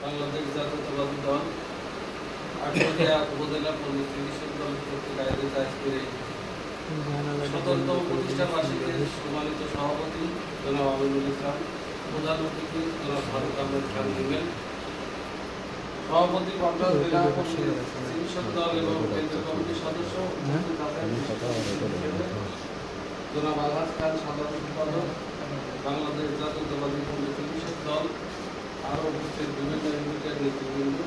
বাংলাদেশ জাতীয়তাবাদী দল আটঘরিয়া উপজেলা পল্লী চিকিৎসক দলের কর্তৃক আয়োজিত আজকের এই ১৭তম প্রতিষ্ঠা বার্ষিকীর সম্মানিত সভাপতি জনাব আমিনুল ইসলাম, প্রধান অতিথি জনাব ফারুক আহমেদ খান দিবেন, সভাপতি পাবনা জেলা পল্লী চিকিৎসক দল এবং কেন্দ্রীয় কমিটির সদস্য জনাব আলহাজ খান সাধারণ সম্পাদক বাংলাদেশ জাতীয়তাবাদী পল্লী চিকিৎসক দল, আরও উপস্থিত বিভিন্ন ইউনিটের নেতৃবৃন্দ,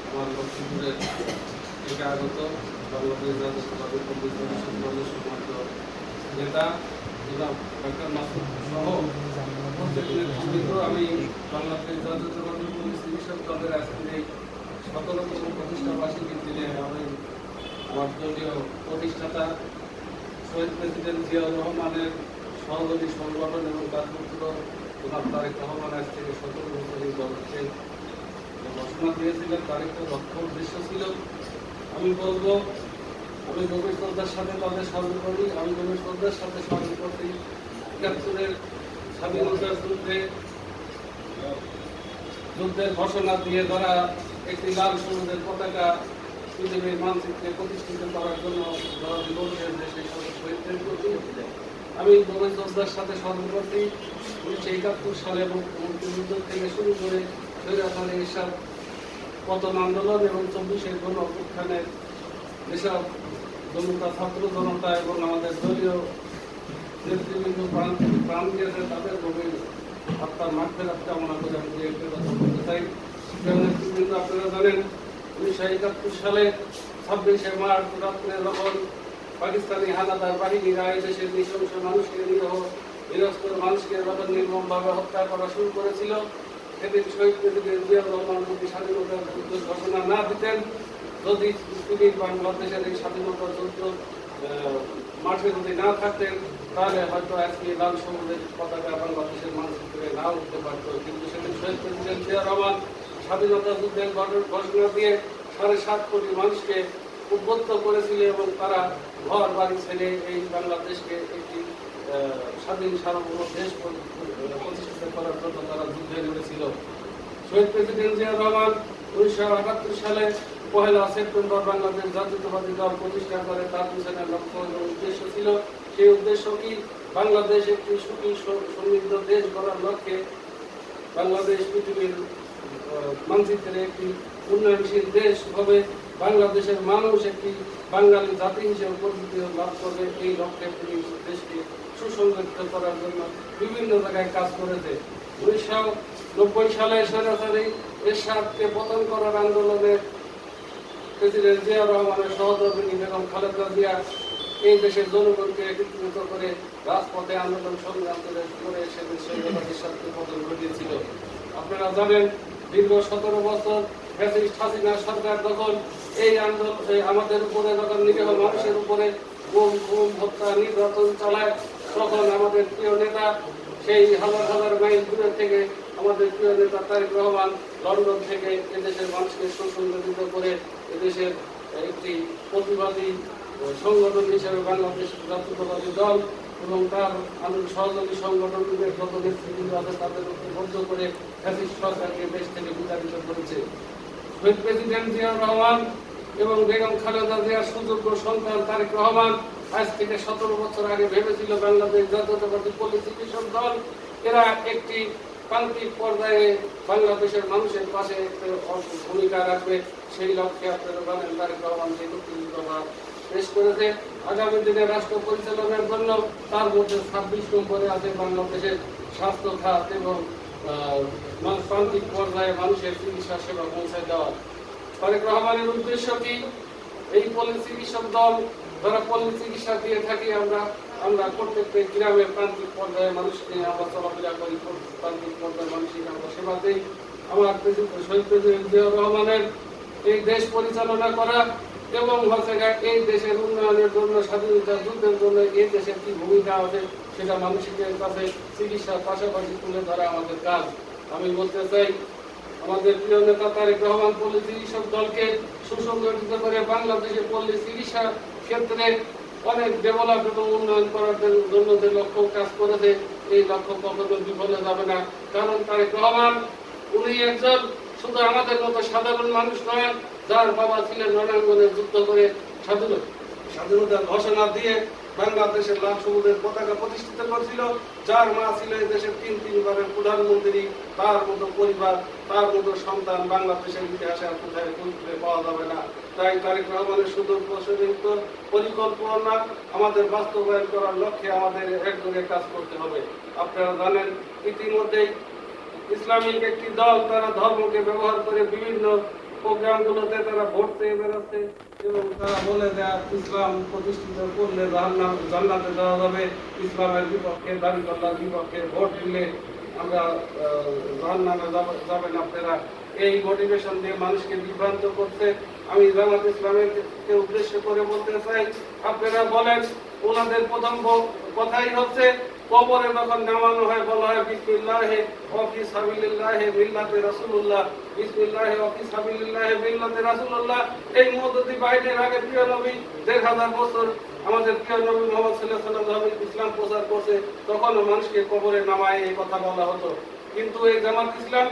আমার লক্ষ্মীপুরের থেকে আগত বাংলাদেশ জাতীয়তাবাদী পল্লী চিকিৎসক দলের সম্মানিত নেতা জনাব ডক্টর মাসুদ সহ উপস্থিত নেতৃবৃন্দ, আমি বাংলাদেশ জাতীয়তাবাদী পল্লী চিকিৎসক দলের আজকের এই ১৭তম প্রতিষ্ঠা বার্ষিকীর দিনে আমি আমার দলীয় প্রতিষ্ঠাতা শহীদ প্রেসিডেন্ট জিয়াউর রহমানের সহযোগী সংগঠন এবং কাজপুত্র জনাব তারেক রহমান আজ থেকে ১৭ বছরের দলকে ঘোষণা দিয়েছিলেন। তার একটা লক্ষ্য উদ্দেশ্য ছিল, আমি বলবো আমি গভীর শ্রদ্ধার সাথে তাদের স্মরণ করি, আমি গভীর শ্রদ্ধার সাথে স্মরণ করছি ৭১-এর স্বাধীনতার যুদ্ধের ঘোষণা দিয়ে ধরা একটি লাল সবুজের পতাকা পৃথিবীর মানচিত্রে প্রতিষ্ঠিত করার জন্য জীবনের দেশে শহীদদের প্রতি আমি গভীর শ্রদ্ধার সাথে স্মরণ করছি ১৯৭১ সালে এবং মুক্তিযুদ্ধ থেকে শুরু করে স্বৈরাচারী এসব পতন আন্দোলন এবং ২৪-এর গণ অভ্যুত্থানের যেসব জনতা, ছাত্র জনতা এবং আমাদের দলীয় নেতৃবৃন্দ প্রাণ দিয়েছে, তাদের গভীর আত্মার মাগফিরাত কামনা করে আমি একটা কথা বলতে চাই। নেতৃবৃন্দ, আপনারা জানেন ১৯৭১ সালে ২৬শে মার্চ রাত্রে যখন পাকিস্তানি হানাদার বাহিনীরা এই দেশের নৃশংস মানুষকে নিরস্ত্র মানুষকে যখন নির্মমভাবে হত্যা করা শুরু করেছিল, সেদিন শহীদ প্রেসিডেন্ট জিয়াউর রহমান যদি স্বাধীনতার যুদ্ধের ঘোষণা না দিতেন, যদি তিনি বাংলাদেশের এই স্বাধীনতার যুদ্ধ মাঠে যদি না থাকতেন, তাহলে হয়তো আজকে লাল সবুজের পতাকা বাংলাদেশের মানচিত্রে না উঠতে পারত। কিন্তু সেদিন শহীদ প্রেসিডেন্ট জিয়াউর রহমান স্বাধীনতা যুদ্ধের ঘোষণা দিয়ে ৭.৫ কোটি মানুষকে উদ্বুদ্ধ করেছিল এবং তারা ঘর বাড়ি ছেড়ে এই বাংলাদেশকে একটি স্বাধীন সার্বভৌম দেশ প্রতিষ্ঠিত করার জন্য তারা যুদ্ধে নেমেছিল। শহীদ প্রেসিডেন্ট জিয়াউর রহমান ১৯৭৮ সালে ১ সেপ্টেম্বর বাংলাদেশ জাতীয়তাবাদী দল প্রতিষ্ঠা করে। তার পিছনে লক্ষ্য এবং উদ্দেশ্য ছিল, সেই উদ্দেশ্য কি, বাংলাদেশ একটি সুখী সমৃদ্ধ দেশ গড়ার লক্ষ্যে বাংলাদেশ পৃথিবীর মানচিত্রে একটি উন্নয়নশীল দেশ হবে, বাংলাদেশের মানুষ একটি বাঙালি জাতি হিসেবে পরিচিতি লাভ করবে। এই লক্ষ্যে তিনি দেশকে সুসংগঠিত করার জন্য বিভিন্ন জায়গায় কাজ করেছে। ১৯৯০ সালে স্বৈরাচারী এরশাদকে পতন করার আন্দোলনে প্রেসিডেন্ট জিয়াউর রহমানের সহধর্মিণী বেগম খালেদা জিয়া এই দেশের জনগণকে একত্রিত করে রাজপথে আন্দোলন সংগ্রাম করে সেদিন স্বৈরাচারী এরশাদকে পতন ঘটিয়েছিল। আপনারা জানেন, দীর্ঘ ১৭ বছর ফ্যাসিস্ট হাসিনা সরকার যখন এই আন্দোলন আমাদের উপরে যখন নিরীহ মানুষের উপরে গুম হত্যা নির্যাতন চালায়, তখন আমাদের প্রিয় নেতা সেই হাজার হাজার মাইল দূরে থেকে আমাদের প্রিয় নেতা তারেক রহমান লন্ডন থেকে এদেশের মানুষকে সুসংগঠিত করে এদেশের একটি প্রতিবাদী সংগঠন হিসেবে বাংলাদেশ জাতীয়তাবাদী দল এবং তার সহযোগী সংগঠনগুলোর যত নেতৃবৃন্দ আছে তাদের ঐক্যবদ্ধ করে ফ্যাসিস্ট সরকারকে দেশ থেকে বিতাড়িত করেছে। শহীদ প্রেসিডেন্ট জিয়াউর রহমান এবং বেগম খালেদা জিয়ার সুযোগ্য সন্তান তারেক রহমান আজ থেকে ১৭ বছর আগে ভেবেছিল বাংলাদেশ জাতীয়তাবাদী পল্লী চিকিৎসক দল এরা একটি প্রান্তিক পর্যায়ে বাংলাদেশের মানুষের পাশে ভূমিকা রাখবে। সেই লক্ষ্যে আপনারা জানেন তারেক রহমান সেই নেতৃত্বভাব পেশ করেছে। আগামী দিনে রাষ্ট্র পরিচালনার জন্য তার মধ্যে ২৬ নম্বরে আছে বাংলাদেশের স্বাস্থ্য খাত এবং প্রান্তিক পর্যায়ে মানুষের চিকিৎসা সেবা পৌঁছায় দেওয়া। তারেক রহমানের উদ্দেশ্য কি, এই পল্লী চিকিৎসক দল যারা পল্লী চিকিৎসা দিয়ে থাকি আমরা প্রত্যেকটা গ্রামের প্রান্তিক পর্যায়ে মানুষকে আমরা চলাফেরা করি, প্রান্তিক পর্যায়ে মানুষকে আমরা সেবা দিই। আমার শহীদ প্রেসিডেন্ট জিয়াউর রহমানের এই দেশ পরিচালনা করা এবং এই দেশের উন্নয়নের জন্য, স্বাধীনতা যুদ্ধের জন্য এই দেশের কি ভূমিকা আছে সেটা মানুষের কাছে চিকিৎসার পাশাপাশি তুলে ধরা আমাদের কাজ। আমি বলতে চাই, আমাদের প্রিয় নেতা তারেক রহমান পল্লী চিকিৎসক দলকে সুসংগঠিত করে বাংলাদেশের পল্লী চিকিৎসা ক্ষেত্রে অনেক ডেভেলপ এবং উন্নয়ন করার জন্য যে লক্ষ্য কাজ করেছে, এই লক্ষ্য কখনো বিফলে যাবে না। কারণ তারেক রহমান উনি একজন শুধু আমাদের মতো সাধারণ মানুষ নয়, যার বাবা ছিলেন রণাঙ্গনে যুদ্ধ করে স্বাধীনতার ঘোষণা দিয়ে বাংলাদেশের লাল সবুজের পতাকা প্রতিষ্ঠিত করেছিল, যার মা ছিল এই দেশের তিনবারের প্রধানমন্ত্রী, তার মতো পরিবার, তার মতো সন্তান বাংলাদেশের ইতিহাসে আর কোথায় খুঁজে পাওয়া যাবে না। তাই তারেক রহমানের সুদূর প্রসারিত পরিকল্পনা আমাদের বাস্তবায়ন করার লক্ষ্যে আমাদের একযোগে কাজ করতে হবে। আপনারা জানেন, ইতিমধ্যেই ইসলামিক একটি দল তারা ধর্মকে ব্যবহার করে বিভিন্ন প্রোগ্রামগুলোতে তারা ভোট পেয়ে বেড়াচ্ছে এবং তারা বলে দেয় ইসলাম প্রতিষ্ঠিত করলে জান্নাতে যাওয়া যাবে, ইসলামের বিপক্ষে দাঁড়িপাল্লার বিপক্ষে ভোট দিলে আমরা জাহান্নামে যাবেন আপনারা। এই মোটিভেশন দিয়ে মানুষকে বিভ্রান্ত করতে আমি জামাত ইসলামীকে উদ্দেশ্য করে বলতে চাই, আপনারা বলেন ওনাদের প্রথম কথাই হচ্ছে কবরে যখন নামানো হয় বলা হয় বিসমিল্লাহি ওয়া ফি সাবিলিল্লাহি মিল্লাতে রাসূলুল্লাহ, বিসমিল্লাহি ওয়া ফি সাবিলিল্লাহি মিল্লাতে রাসূলুল্লাহ। এই মধ্যে বাইরের আগে প্রিয় নবী ১৫০০ বছর আমাদের প্রিয় নবী মুহাম্মদ সাল্লাল্লাহু আলাইহি ওয়াসাল্লাম ইসলাম প্রচার করছে, তখন মানুষকে কবরে নামায় এই কথা বলা হতো। কিন্তু এই জামাত ইসলাম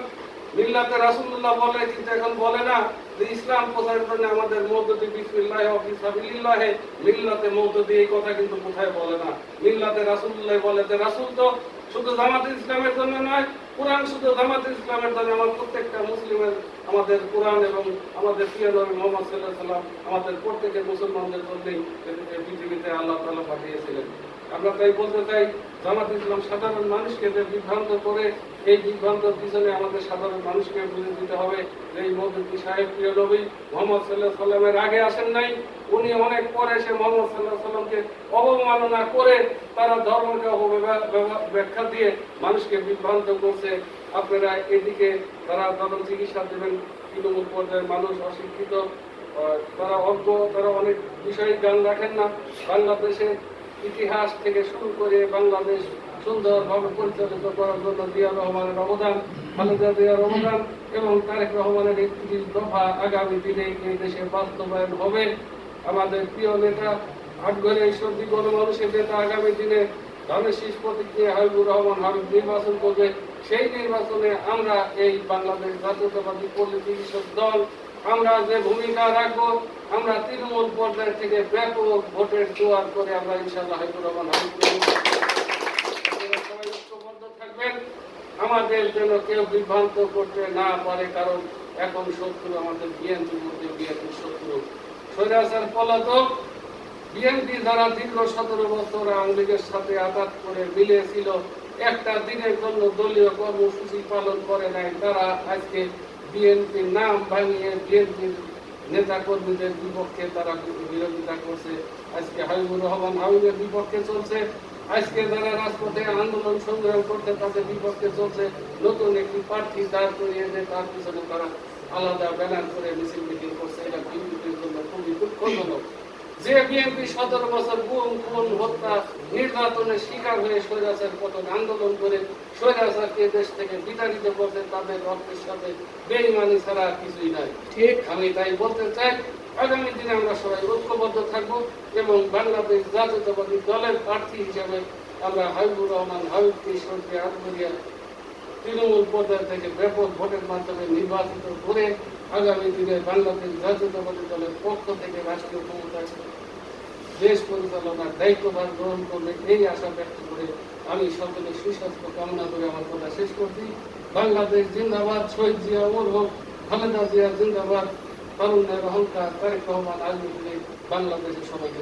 মিল্লাতে রাসূলুল্লাহ বলে, কিন্তু এখন বলে না যে ইসলাম প্রচারের জন্য আমাদের মওদুদি বিসমিল্লাহি ওয়া ফি সাবিলিল্লাহি মিল্লাতে মওদুদি, এই কথা কিন্তু কোথায় বলে না, মিল্লাতে রাসূলুল্লাহ বলে। যে রাসূল তো শুধু জামাত ইসলামের জন্য নয়, কোরআন শুধু জামাত ইসলামের জন্য, আমার প্রত্যেকটা মুসলিমের আমাদের কোরআন এবং আমাদের প্রিয় নবী মুহাম্মদ সাল্লাল্লাহু আলাইহি ওয়াসাল্লাম আমাদের প্রত্যেকের মুসলমানদের জন্যই পৃথিবীতে আল্লাহ তাআলা পাঠিয়েছিলেন। আমরা তাই বলতে চাই, জামাত ইসলাম সাধারণ মানুষকে যে বিভ্রান্ত করে, এই বিভ্রান্তর পিছনে আমাদের সাধারণ মানুষকে বুঝে দিতে হবে যে এই মওদুদি সাহেব প্রিয় নবী মুহাম্মদ সাল্লাল্লাহু আলাইহি ওয়াসাল্লামের আগে আসেন নাই, উনি অনেক পরে এসে মুহাম্মদ সাল্লাল্লাহু আলাইহি ওয়াসাল্লামকে অবমাননা করে তারা ধর্মকে অপব্যাখ্যা দিয়ে মানুষকে বিভ্রান্ত করছে। আপনারা এদিকে তারা যখন চিকিৎসা দেবেন, তৃণমূল পর্যায়ের মানুষ অশিক্ষিত, তারা অজ্ঞ, তারা অনেক বিষয়ে জ্ঞান রাখেন না। বাংলাদেশের ইতিহাস থেকে শুরু করে বাংলাদেশ সুন্দরভাবে পরিচালিত করার জন্য জিয়া রহমানের অবদান, খালেদা জিয়ার অবদান এবং তারেক রহমানের ৩১ দফা আগামী দিনে এই দেশে বাস্তবায়ন হবে। আমাদের প্রিয় নেতা আটঘরে ঈশ্বরদী গণমানুষের নেতা আগামী দিনে ধানের শীষ প্রতীক নিয়ে হাবিবুর রহমান হাবিব নির্বাচন করবে। সেই নির্বাচনে আমরা এই বাংলাদেশ জাতীয়তাবাদী পলিটিক্যাল দল আমরা যে ভূমিকা রাখবো, আমরা তৃণমূল পর্যায় থেকে ব্যাপক ভোটের জোয়ার করে আমরা ইনশাআল্লাহ হাবিবুর রহমান হাবিবকে ঐক্যবদ্ধ থাকবেন, আমাদের যেন কেউ বিভ্রান্ত করতে না পারে। কারণ এখন শত্রু আমাদের বিএনপির মধ্যে, বিএনপির শত্রু স্বৈরাচার পলাতক বিএনপি যারা দীর্ঘ ১৭ বছর আওয়ামী লীগের সাথে আঘাত করে মিলেছিল, একটা দিনের জন্য দলীয় কর্মসূচি পালন করে নাই, তারা আজকে বিএনপির নাম ভাঙিয়ে বিএনপির নেতা কর্মীদের বিপক্ষে তারা বিরোধিতা করছে। আজকে হাবিবুর রহমান হাবিবের বিপক্ষে চলছে, আজকে যারা রাজপথে আন্দোলন সংগ্রাম করছে তাদের বিপক্ষে চলছে। নতুন একটি প্রার্থী দাঁড় করিয়ে যে তার পিছনে তারা আলাদা ব্যানার করে মিছিল মিটিং করছে, এটা বিএনপির জন্য খুবই দুঃখজনক। যে বিএনপি ১৭ বছর গুম খুন হত্যা নির্যাতনের শিকার হয়ে স্বৈরাচার পতন আন্দোলন করে স্বৈরাচারকে দেশ থেকে বিতাড়িত করতে, তাদের রক্তের সাথে বেঈমানি ছাড়া আর কিছুই নাই। ঠিক, আমি তাই বলতে চাই, আগামী দিনে আমরা সবাই ঐক্যবদ্ধ থাকবো এবং বাংলাদেশ জাতীয়তাবাদী দলের প্রার্থী হিসেবে আমরা হাবিবুর রহমান হাবিবকে ঈশ্বরকে আত্মরিয়া তৃণমূল পর্যায় থেকে ব্যাপক ভোটের মাধ্যমে নির্বাচিত করে আগামী দিনে বাংলাদেশ জাতীয়তাবাদী দলের পক্ষ থেকে রাষ্ট্রীয় ক্ষমতায় দেশ পরিচালনার দায়িত্বভার গ্রহণ করবে, এই আশা ব্যক্ত করে আমি সকলের সুস্বাস্থ্য কামনা করে আমার কথা শেষ করছি। বাংলাদেশ জিন্দাবাদ, শহীদ জিয়া অমর হোক, খালেদা জিয়া জিন্দাবাদ, তারুণ্যের অহংকার, তারেক রহমান আগামী দিনে বাংলাদেশের সবাইকে